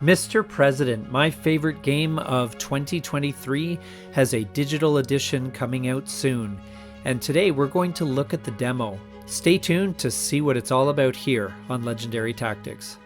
Mr. President, my favorite game of 2023, has a digital edition coming out soon. And today we're going to look at the demo. Stay tuned to see what it's all about here on Legendary Tactics.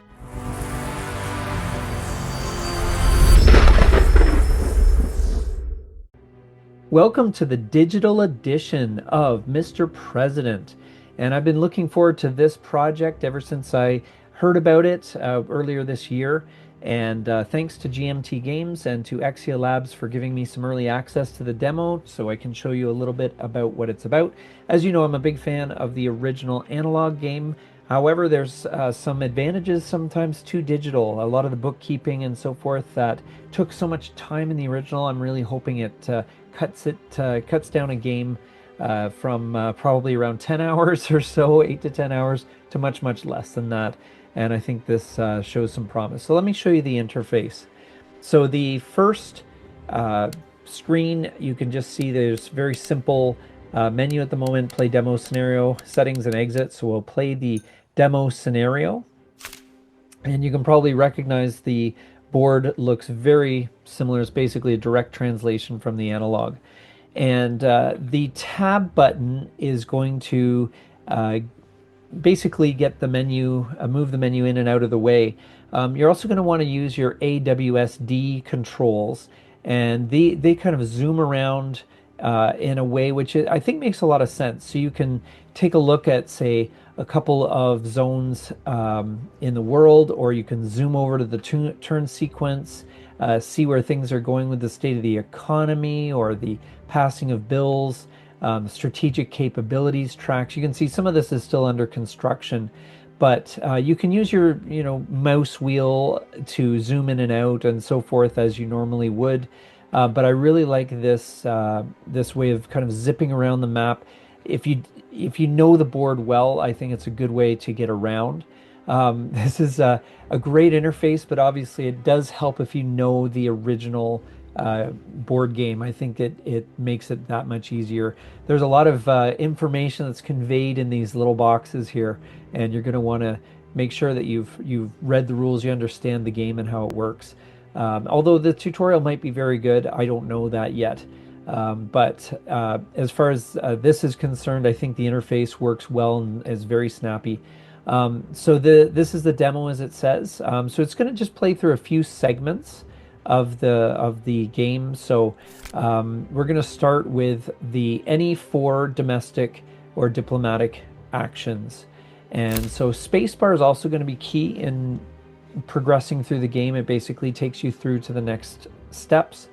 Welcome to the digital edition of Mr. President. And I've been looking forward to this project ever since I heard about it earlier this year. And thanks to GMT Games and to Exia Labs for giving me some early access to the demo so I can show you a little bit about what it's about. As you know, I'm a big fan of the original analog game. However, there's some advantages sometimes to digital. A lot of the bookkeeping and so forth that took so much time in the original, I'm really hoping it cuts down a game from probably around 10 hours or so, 8 to 10 hours, to much, much less than that. And I think this shows some promise. So let me show you the interface. So the first screen, you can just see there's very simple menu at the moment, play demo scenario, settings and exit. So we'll play the demo scenario. And you can probably recognize the board looks very similar. It's basically a direct translation from the analog. And the tab button is going to basically get the menu, move the menu in and out of the way. You're also going to want to use your AWSD controls, and they kind of zoom around in a way which I think makes a lot of sense. So you can take a look at, say, a couple of zones in the world, or you can zoom over to the turn sequence, see where things are going with the state of the economy or the passing of bills. Strategic capabilities tracks. You can see some of this is still under construction, but you can use your mouse wheel to zoom in and out and so forth as you normally would. But I really like this this way of kind of zipping around the map. If you know the board well, I think it's a good way to get around. This is a great interface, but obviously it does help if you know the original board game. I think it makes it that much easier. There's a lot of information that's conveyed in these little boxes here, and you're going to want to make sure that you've read the rules, you understand the game and how it works. Although the tutorial might be very good, I don't know that yet. But as far as this is concerned, I think the interface works well and is very snappy. So this is the demo, as it says. So it's going to just play through a few segments of the game. So we're going to start with any 4 domestic or diplomatic actions. And so spacebar is also going to be key in progressing through the game. It basically takes you through to the next steps,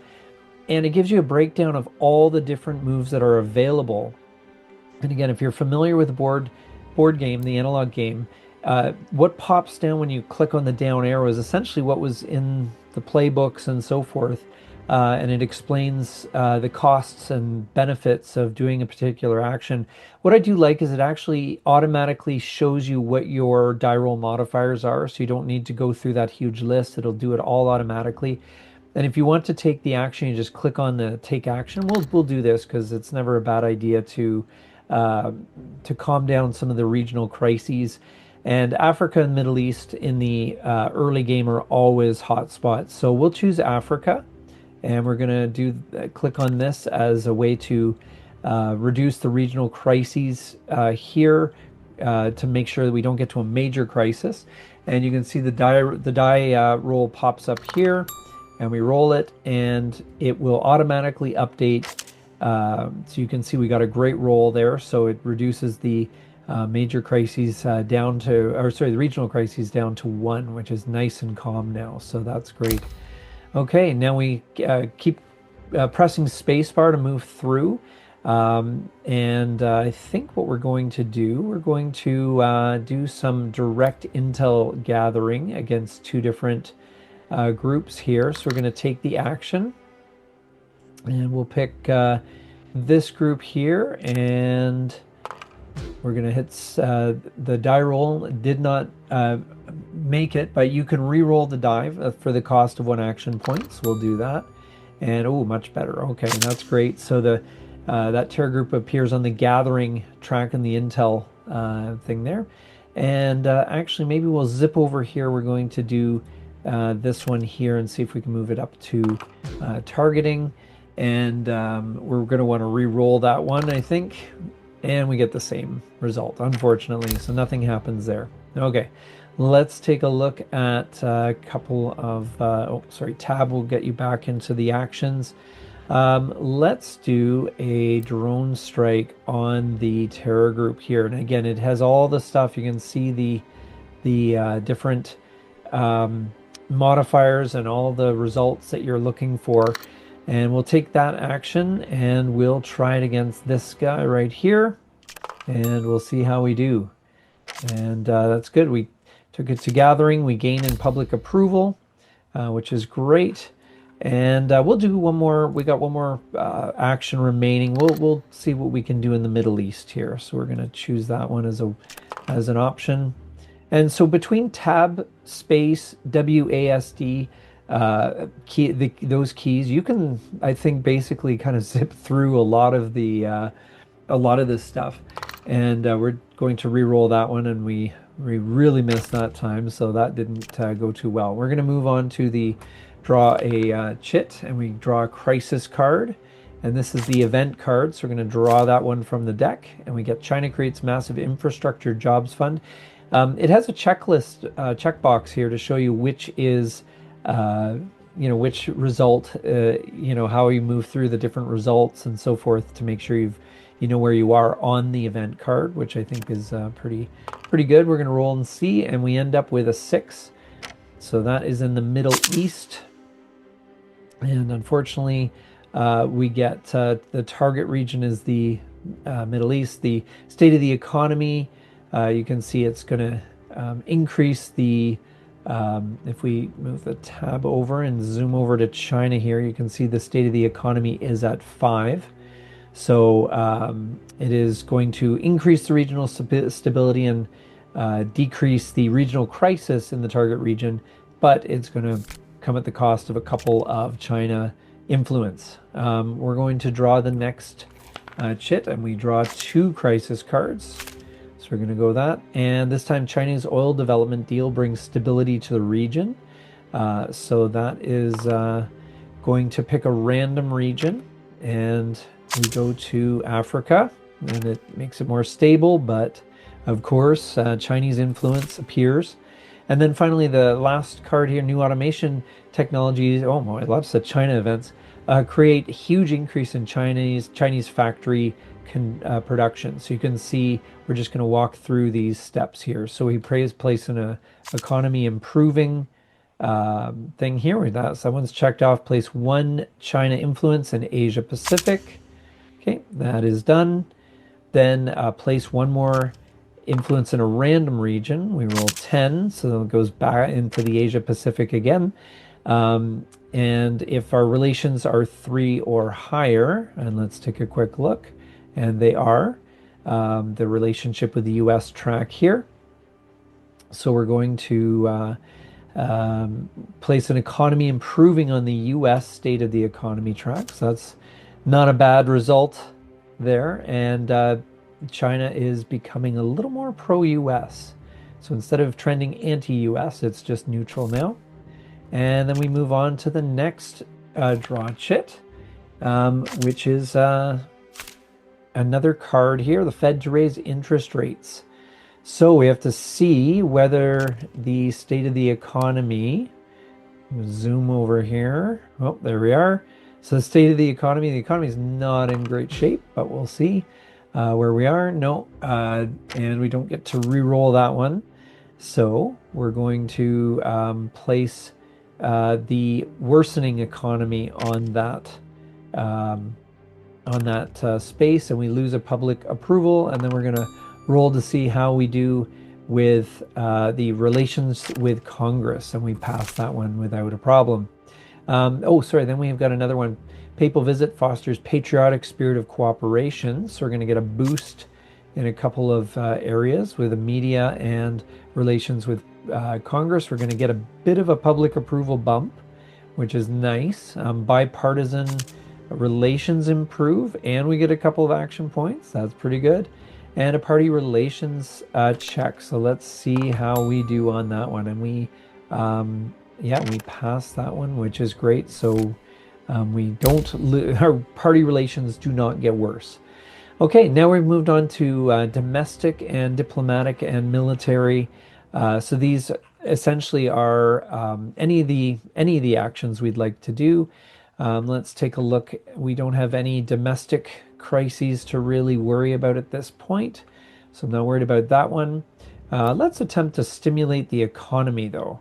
and it gives you a breakdown of all the different moves that are available. And again, if you're familiar with the board game, the analog game, what pops down when you click on the down arrow is essentially what was in the playbooks and so forth, and it explains the costs and benefits of doing a particular action. What I do like is it actually automatically shows you what your die roll modifiers are, so you don't need to go through that huge list. It'll do it all automatically. And if you want to take the action, you just click on the take action. We'll do this because it's never a bad idea to calm down some of the regional crises. And Africa and Middle East in the early game are always hot spots. So we'll choose Africa, and we're going to click on this as a way to reduce the regional crises here to make sure that we don't get to a major crisis. And you can see the die roll pops up here, and we roll it, and it will automatically update. So you can see we got a great roll there. So it reduces the major crises down to, or sorry, the regional crises down to 1, which is nice and calm now. So that's great. Okay, now we keep pressing spacebar to move through. And I think what we're going to do some direct intel gathering against 2 different groups here. So we're going to take the action, and we'll pick this group here, and we're going to hit the die roll. It did not make it, but you can re-roll the die for the cost of 1 action point. So we'll do that. And oh, much better. Okay, that's great. So that terror group appears on the gathering track in the intel thing there. And actually, maybe we'll zip over here. We're going to do this one here and see if we can move it up to targeting. And we're going to want to re-roll that one, I think. And we get the same result, unfortunately. So nothing happens there. Okay, let's take a look at a couple of, oh, sorry, tab will get you back into the actions. Let's do a drone strike on the terror group here. And again, it has all the stuff. You can see the different modifiers and all the results that you're looking for. And we'll take that action and we'll try it against this guy right here. And we'll see how we do. And that's good. We took it to gathering. We gain in public approval, which is great. And we'll do one more. We got one more action remaining. We'll see what we can do in the Middle East here. So we're going to choose that one as an option. And so between tab, space, WASD, those keys, you can, I think, basically kind of zip through a lot of this stuff. And we're going to re-roll that one, and we really missed that time, so that didn't go too well. We're going to move on to the draw a chit, and we draw a crisis card. And this is the event card, so we're going to draw that one from the deck, and we get China creates massive infrastructure jobs fund. It has a checklist, checkbox here to show you which is, which result, how you move through the different results and so forth to make sure you know where you are on the event card, which I think is pretty good. We're going to roll and see, and we end up with a 6. So that is in the Middle East. And unfortunately, we get the target region is the Middle East. The state of the economy, you can see it's going to increase the, if we move the tab over and zoom over to China here, you can see the state of the economy is at 5. So it is going to increase the regional stability and decrease the regional crisis in the target region, but it's going to come at the cost of a couple of China influence. We're going to draw the next chit, and we draw 2 crisis cards. So we're going to go that. And this time, Chinese oil development deal brings stability to the region. So that is going to pick a random region, and we go to Africa, and it makes it more stable, but of course, Chinese influence appears. And then finally, the last card here, new automation technologies. Oh my, lots of China events create a huge increase in Chinese factory production. So you can see we're just going to walk through these steps here. So we place in a economy improving thing here. That one's checked off. Place 1 China influence in Asia Pacific. Okay, that is done. Then place 1 more influence in a random region. We roll 10, so it goes back into the Asia Pacific again. And if our relations are 3 or higher, and let's take a quick look, and they are, the relationship with the US track here. So we're going to place an economy improving on the US state of the economy track. So that's not a bad result there. And China is becoming a little more pro-US. So instead of trending anti-US, it's just neutral now. And then we move on to the next draw chit, which is another card here, the Fed to raise interest rates. So we have to see whether the state of the economy, zoom over here. Oh, there we are. So the state of the economy is not in great shape, but we'll see where we are. No, and we don't get to re-roll that one. So we're going to place the worsening economy on that space, and we lose a public approval, and then we're going to roll to see how we do with the relations with Congress, and we pass that one without a problem. Then we've got another one. Papal visit fosters patriotic spirit of cooperation. So we're going to get a boost in a couple of areas with the media and relations with Congress. We're going to get a bit of a public approval bump, which is nice. Bipartisan relations improve, and we get a couple of action points. That's pretty good. And a party relations check. So let's see how we do on that one. And we yeah, we passed that one, which is great. So we don't, our party relations do not get worse. Okay, now we've moved on to domestic and diplomatic and military. So these essentially are any of the actions we'd like to do. Let's take a look. We don't have any domestic crises to really worry about at this point, so I'm not worried about that one. Let's attempt to stimulate the economy though,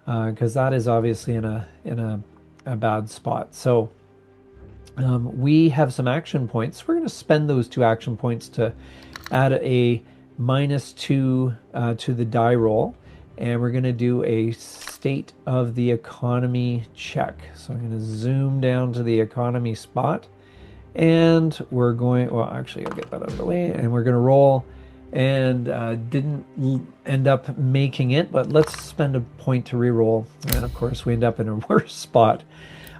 because that is obviously in a bad spot. So. We have some action points. We're going to spend those 2 action points to add a -2 to the die roll. And we're going to do a state of the economy check. So I'm going to zoom down to the economy spot. And we're going, well, actually, I'll get that out of the way. And we're going to roll and didn't end up making it, but let's spend a point to re-roll. And of course, we end up in a worse spot.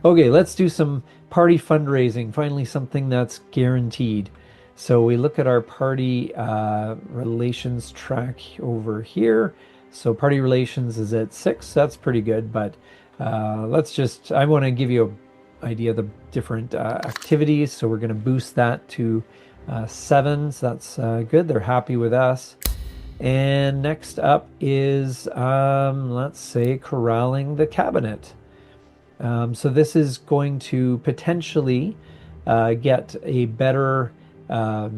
Okay, let's do some party fundraising. Finally, something that's guaranteed. So we look at our party relations track over here. So party relations is at 6. That's pretty good, but I want to give you an idea of the different activities. So we're going to boost that to 7. So that's good. They're happy with us. And next up is, let's say, corralling the cabinet. So this is going to potentially get a better, a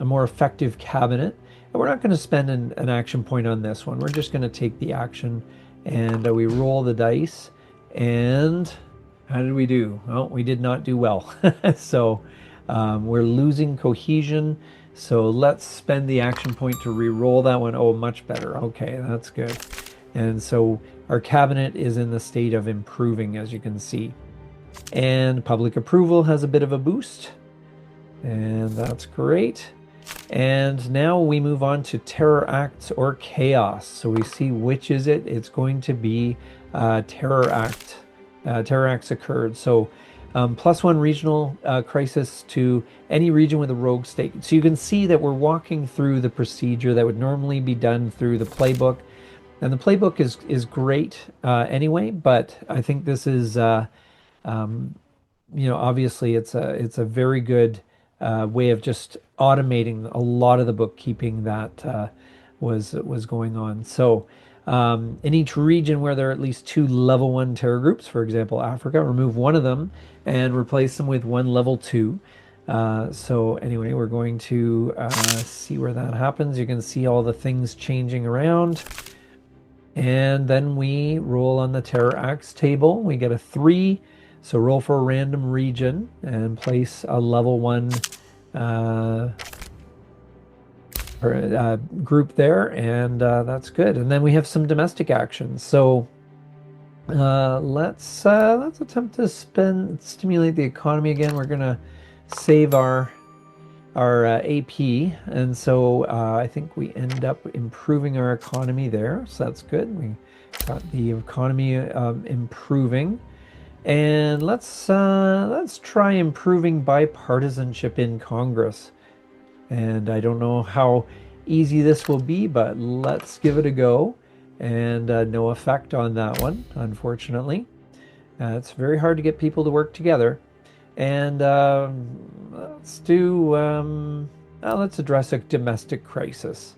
more effective cabinet. And we're not going to spend an action point on this one. We're just going to take the action and we roll the dice. And how did we do? Well, we did not do well. So we're losing cohesion. So let's spend the action point to re-roll that one. Oh, much better. Okay, that's good. And so our cabinet is in the state of improving, as you can see. And public approval has a bit of a boost. And that's great. And now we move on to terror acts or chaos. So we see which is it. It's going to be terror act. Terror acts occurred. So +1 regional crisis to any region with a rogue state. So you can see that we're walking through the procedure that would normally be done through the playbook. And the playbook is great anyway, but I think this is obviously it's a very good way of just automating a lot of the bookkeeping that was going on. So in each region where there are at least 2 level 1 terror groups, for example, Africa, remove one of them and replace them with one level 2. So anyway, we're going to see where that happens. You can see all the things changing around. And then we roll on the terror acts table. We get a 3. So roll for a random region and place a level 1 group there, and that's good. And then we have some domestic actions. So let's attempt to stimulate the economy again. We're gonna save our AP, and so I think we end up improving our economy there. So that's good. We got the economy improving. And let's try improving bipartisanship in Congress. And I don't know how easy this will be, but let's give it a go. And no effect on that one, unfortunately. It's very hard to get people to work together. And let's address a domestic crisis.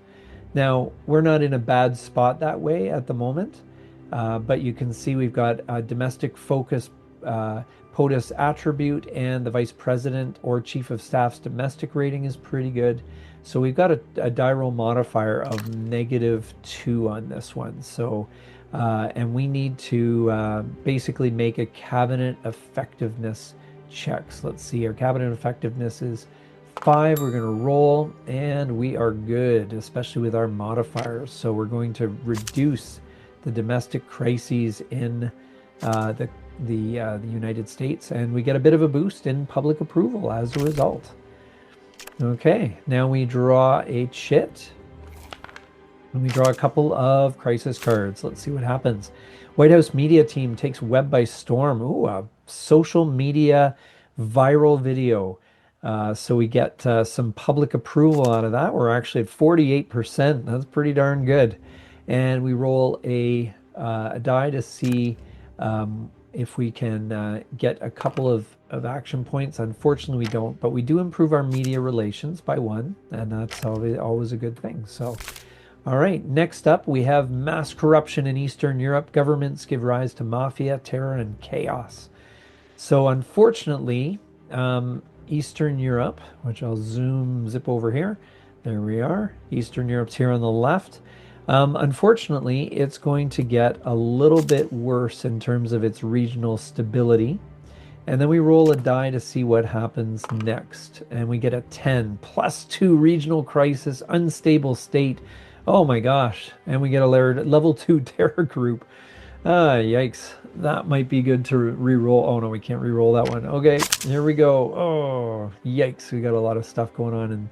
Now, we're not in a bad spot that way at the moment. But you can see we've got a domestic focus POTUS attribute, and the vice president or chief of staff's domestic rating is pretty good. So we've got a die roll modifier of -2 on this one. So, and we need to basically make a cabinet effectiveness check. So let's see, our cabinet effectiveness is 5. We're going to roll, and we are good, especially with our modifiers. So we're going to reduce the domestic crises in the United States, and we get a bit of a boost in public approval as a result. Okay, now we draw a chit, and we draw a couple of crisis cards. Let's see what happens. White House media team takes web by storm. Ooh, a social media viral video. So we get some public approval out of that. We're actually at 48%. That's pretty darn good. And we roll a die to see if we can get a couple of action points. Unfortunately, we don't, but we do improve our media relations by one, and that's always a good thing. So, all right, next up, we have mass corruption in Eastern Europe. Governments give rise to mafia, terror, and chaos. So, unfortunately, Eastern Europe, which I'll zip over here. There we are. Eastern Europe's here on the left. Unfortunately, it's going to get a little bit worse in terms of its regional stability. And then we roll a die to see what happens next. And we get a 10, +2 regional crisis, unstable state. Oh my gosh. And we get a level 2 terror group. Ah, yikes. That might be good to re-roll. Oh no, we can't re-roll that one. Okay, here we go. Oh, yikes. We got a lot of stuff going on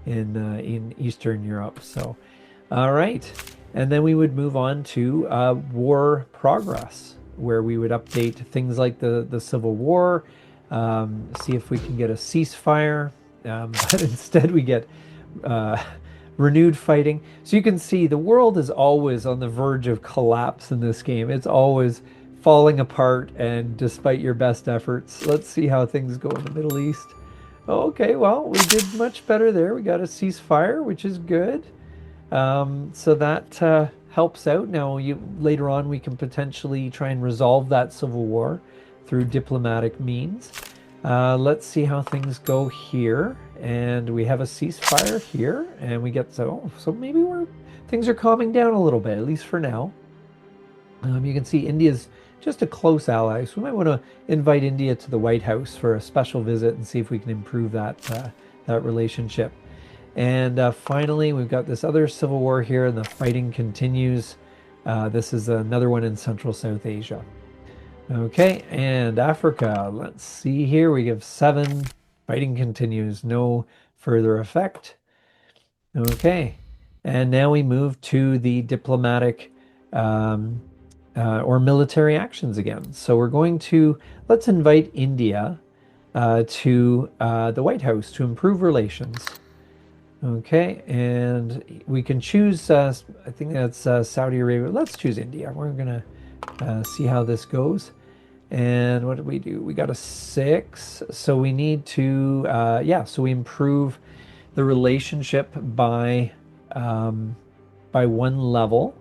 in Eastern Europe. So, all right. And then we would move on to war progress, where we would update things like the Civil War, see if we can get a ceasefire. But instead, we get renewed fighting. So you can see the world is always on the verge of collapse in this game. It's always falling apart, and despite your best efforts, let's see how things go in the Middle East. Okay, well, we did much better there. We got a ceasefire, which is good. So that helps out. Now, later on, we can potentially try and resolve that civil war through diplomatic means. Let's see how things go here. And we have a ceasefire here, and we get so maybe things are calming down a little bit, at least for now. You can see India's just a close ally, so we might want to invite India to the White House for a special visit and see if we can improve that relationship. And finally, we've got this other civil war here, and the fighting continues. This is another one in Central South Asia. Okay, and Africa. Let's see here. We give 7. Fighting continues. No further effect. Okay, and now we move to the diplomatic or military actions again. So we're going to let's invite India to the White House to improve relations. Okay, and we can choose, I think that's Saudi Arabia. Let's choose India. We're going to see how this goes. And what did we do? We got a 6. So we need to, so we improve the relationship by 1 level.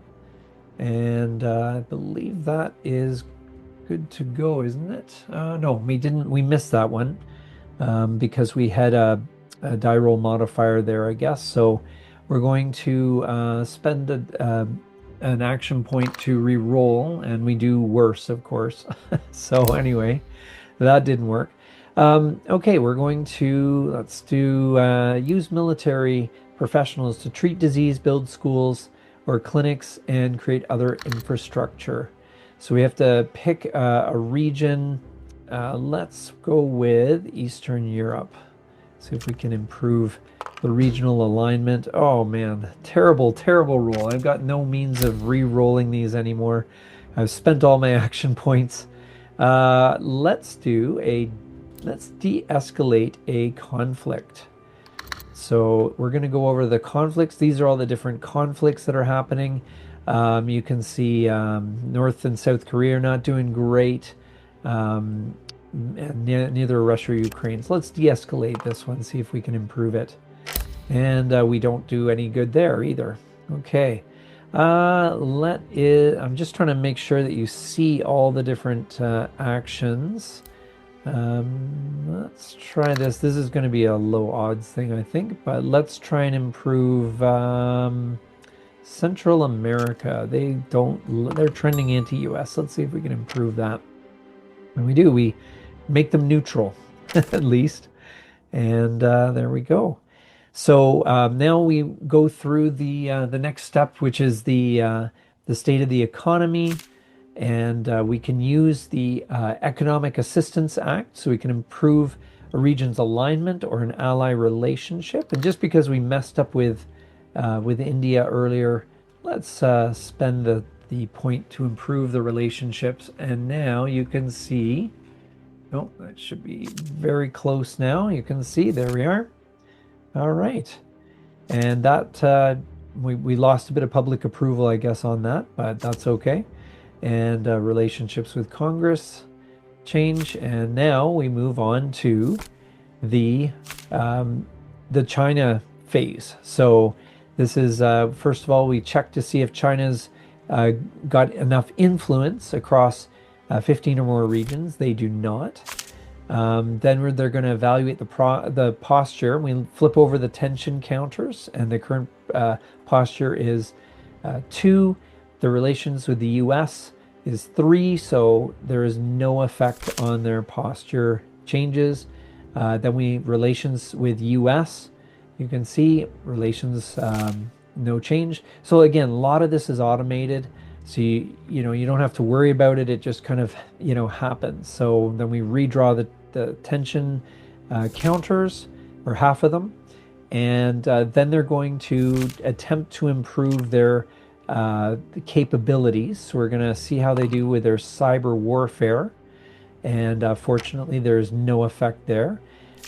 And I believe that is good to go, isn't it? No, we missed that one because we had a die roll modifier there, I guess. So we're going to spend an action point to re-roll, and we do worse, of course. So anyway, that didn't work. Okay, we're going to, let's do use military professionals to treat disease, build schools or clinics, and create other infrastructure. So we have to pick a region. Let's go with Eastern Europe. See if we can improve the regional alignment. Oh man, terrible, terrible roll. I've got no means of re-rolling these anymore. I've spent all my action points. Let's de-escalate a conflict. So we're going to go over the conflicts. These are all the different conflicts that are happening. You can see North and South Korea are not doing great. And neither Russia or Ukraine. So let's de-escalate this one, see if we can improve it. And we don't do any good there either. Okay. I'm just trying to make sure that you see all the different actions. Let's try this. This is going to be a low odds thing, I think, but let's try and improve Central America. They're trending anti-US. Let's see if we can improve that. And we do. We make them neutral, at least. And there we go. So now we go through the next step, which is the state of the economy. And we can use the Economic Assistance Act, so we can improve a region's alignment or an ally relationship. And just because we messed up with India earlier, let's spend the point to improve the relationships. And now you can see, oh, that should be very close now. You can see, there we are. All right. And that, we lost a bit of public approval, I guess, on that, but that's okay. and relationships with Congress change. And now we move on to the um, the China phase. So this is first of all, we check to see if China's uh, got enough influence across 15 or more regions. They do not. Then they're going to evaluate the posture. We flip over the tension counters, and the current posture is 2. The relations with the U.S. is 3, so there is no effect on their posture changes. Then relations with U.S. You can see relations no change. So again, a lot of this is automated. So you don't have to worry about it. It just kind of happens. So then we redraw the tension counters, or half of them, and then they're going to attempt to improve their capabilities. So we're going to see how they do with their cyber warfare, and fortunately, there's no effect there.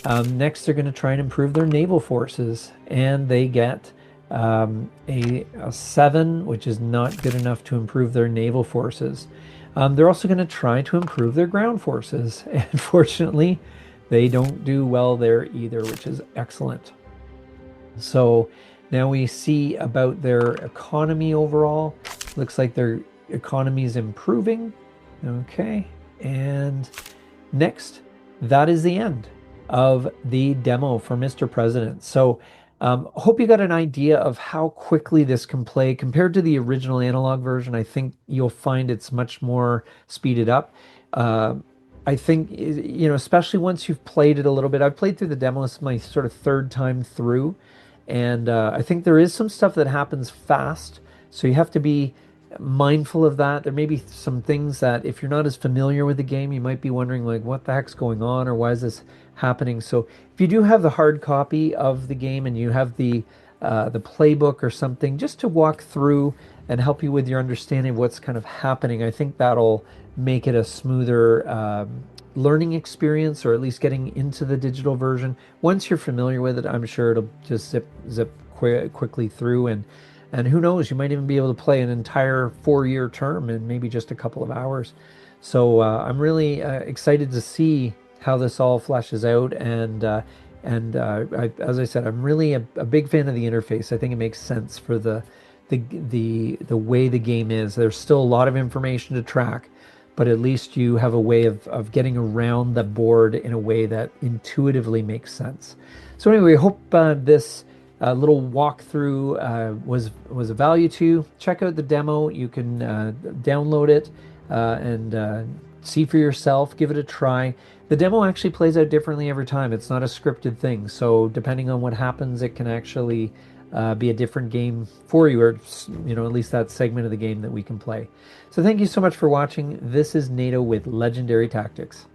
Next, they're going to try and improve their naval forces, and they get a 7, which is not good enough to improve their naval forces. They're also going to try to improve their ground forces, and fortunately, they don't do well there either, which is excellent. So now we see about their economy overall. Looks like their economy is improving. Okay, and next, that is the end of the demo for Mr. President. So hope you got an idea of how quickly this can play compared to the original analog version. I think you'll find it's much more speeded up. Uh, I think, especially once you've played it a little bit. I've played through the demo. This is my sort of third time through. And I think there is some stuff that happens fast. So you have to be mindful of that. There may be some things that if you're not as familiar with the game, you might be wondering like, what the heck's going on, or why is this happening? So if you do have the hard copy of the game and you have the playbook or something, just to walk through and help you with your understanding of what's kind of happening, I think that'll make it a smoother learning experience, or at least getting into the digital version. Once you're familiar with it, I'm sure it'll just zip quickly through, and who knows, you might even be able to play an entire 4-year term in maybe just a couple of hours. So I'm really excited to see how this all fleshes out, and as I said, I'm really a big fan of the interface. I think it makes sense for the way the game is. There's still a lot of information to track, but at least you have a way of getting around the board in a way that intuitively makes sense. So anyway, I hope this little walkthrough was of value to you. Check out the demo. You can download it and see for yourself. Give it a try. The demo actually plays out differently every time. It's not a scripted thing. So depending on what happens, it can actually be a different game for you, or at least that segment of the game that we can play. So thank you so much for watching. This is NATO with Legendary Tactics.